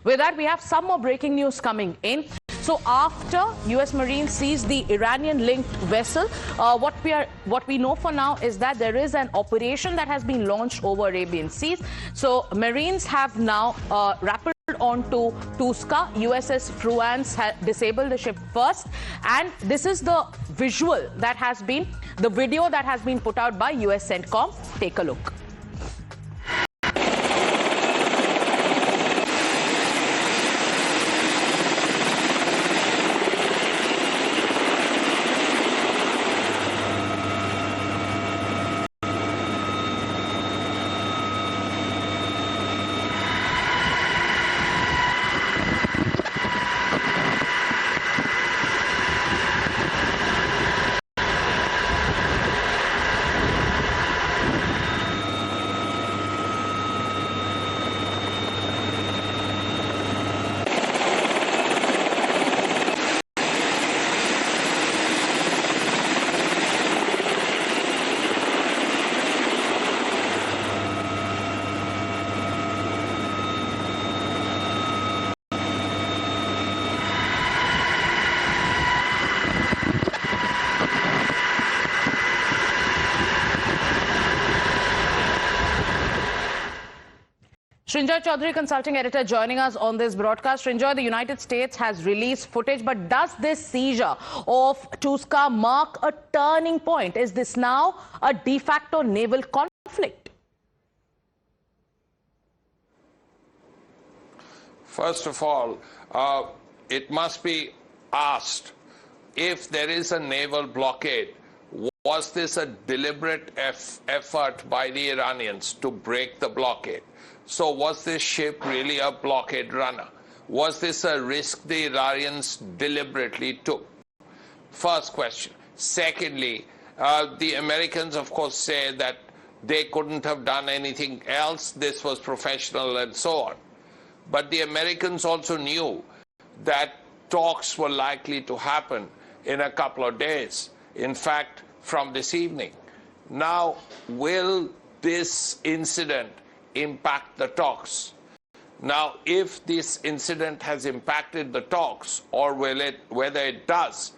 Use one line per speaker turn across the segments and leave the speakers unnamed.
With that, we have some more breaking news coming in. So after US Marines seized the Iranian-linked vessel, what we know for now is that there is an operation that has been launched over Arabian Seas. So Marines have now rapid onto Tuska. USS Fruance disabled the ship first, and this is the video that has been put out by US CENTCOM. Take a look. Srinjoy Chaudhary, consulting editor, joining us on this broadcast. Srinjoy, the United States has released footage, but does this seizure of Tuska mark a turning point? Is this now a de facto naval conflict?
First of all, it must be asked, if there is a naval blockade, was this a deliberate effort by the Iranians to break the blockade? So was this ship really a blockade runner? Was this a risk the Iranians deliberately took? First question. Secondly, the Americans, of course, say that they couldn't have done anything else. This was professional and so on. But the Americans also knew that talks were likely to happen in a couple of days. In fact, from this evening. Now, will this incident impact the talks? Now, if this incident has impacted the talks, or whether it does,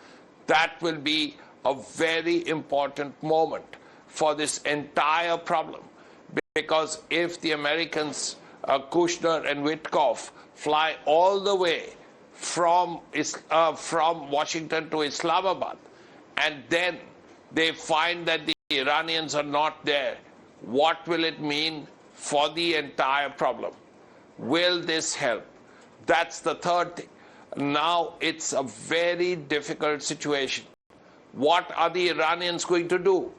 that will be a very important moment for this entire problem. Because if the Americans, Kushner and Witkoff, fly all the way from Washington to Islamabad, and then they find that the Iranians are not there, what will it mean for the entire problem? Will this help? That's the third thing. Now it's a very difficult situation. What are the Iranians going to do?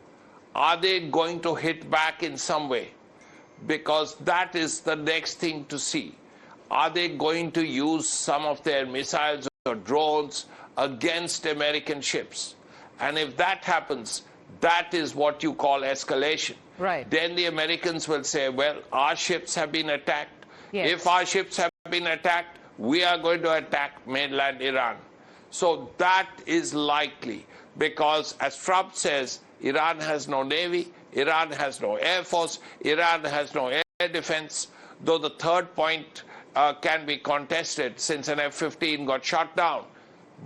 Are they going to hit back in some way? Because that is the next thing to see. Are they going to use some of their missiles or drones against American ships? And if that happens, that is what you call escalation.
Right.
Then the Americans will say, well, our ships have been attacked.
Yes.
If our ships have been attacked, we are going to attack mainland Iran. So that is likely because, as Trump says, Iran has no navy, Iran has no air force, Iran has no air defense, though the third point can be contested since an F-15 got shot down.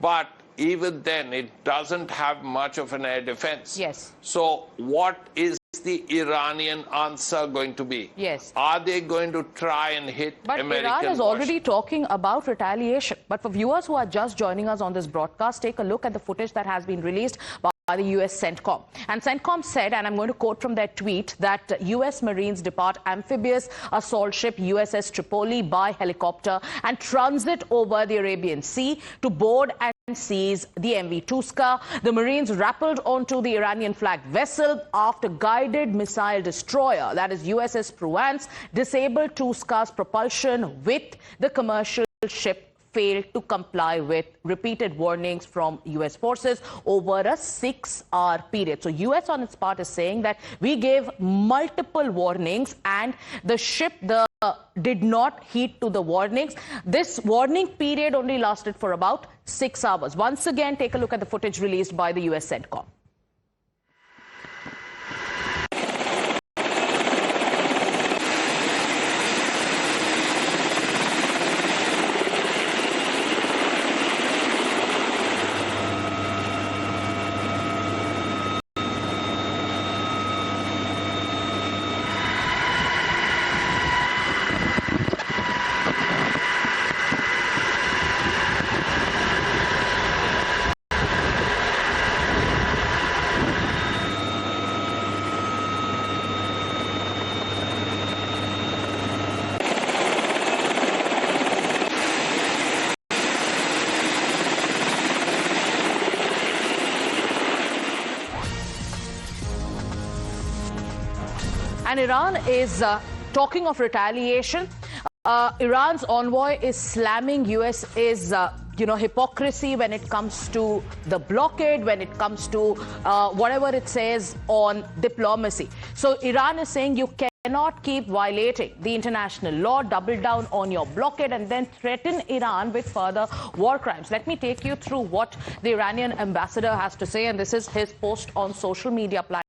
But even then, it doesn't have much of an air defense.
Yes.
So what is the Iranian answer going to be?
Yes.
Are they going to try and hit American?
But Iran is already talking about retaliation. But for viewers who are just joining us on this broadcast, take a look at the footage that has been released by the US CENTCOM. And CENTCOM said, and I'm going to quote from their tweet, that US Marines depart amphibious assault ship USS Tripoli by helicopter and transit over the Arabian Sea to board and seize the MV Tuska. The Marines rappelled onto the Iranian flagged vessel after guided missile destroyer, that is USS Fruance, disabled Tuska's propulsion with the commercial ship failed to comply with repeated warnings from US forces over a 6-hour period. So US on its part is saying that we gave multiple warnings and the ship did not heed to the warnings. This warning period only lasted for about 6 hours. Once again, take a look at the footage released by the US CENTCOM. And Iran is talking of retaliation. Iran's envoy is slamming US's hypocrisy when it comes to the blockade, when it comes to whatever it says on diplomacy. So Iran is saying you cannot keep violating the international law, double down on your blockade, and then threaten Iran with further war crimes. Let me take you through what the Iranian ambassador has to say, and this is his post on social media platform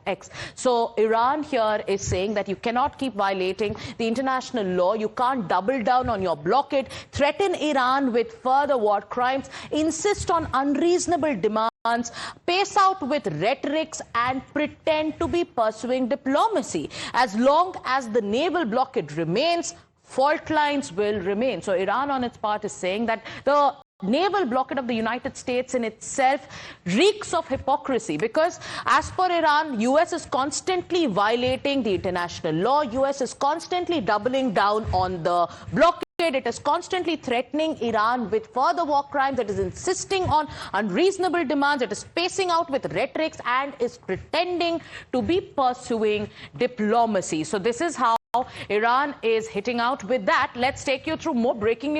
X. So Iran here is saying that you cannot keep violating the international law, you can't double down on your blockade, threaten Iran with further war crimes, insist on unreasonable demands, pace out with rhetorics, and pretend to be pursuing diplomacy. As long as the naval blockade remains, fault lines will remain. So Iran on its part is saying that the naval blockade of the United States in itself reeks of hypocrisy, because as per Iran, US is constantly violating the international law, US is constantly doubling down on the blockade. It is constantly threatening Iran with further war crimes. It is insisting on unreasonable demands. It is spacing out with rhetorics and is pretending to be pursuing diplomacy. So this is how Iran is hitting out with that. Let's take you through more breaking news.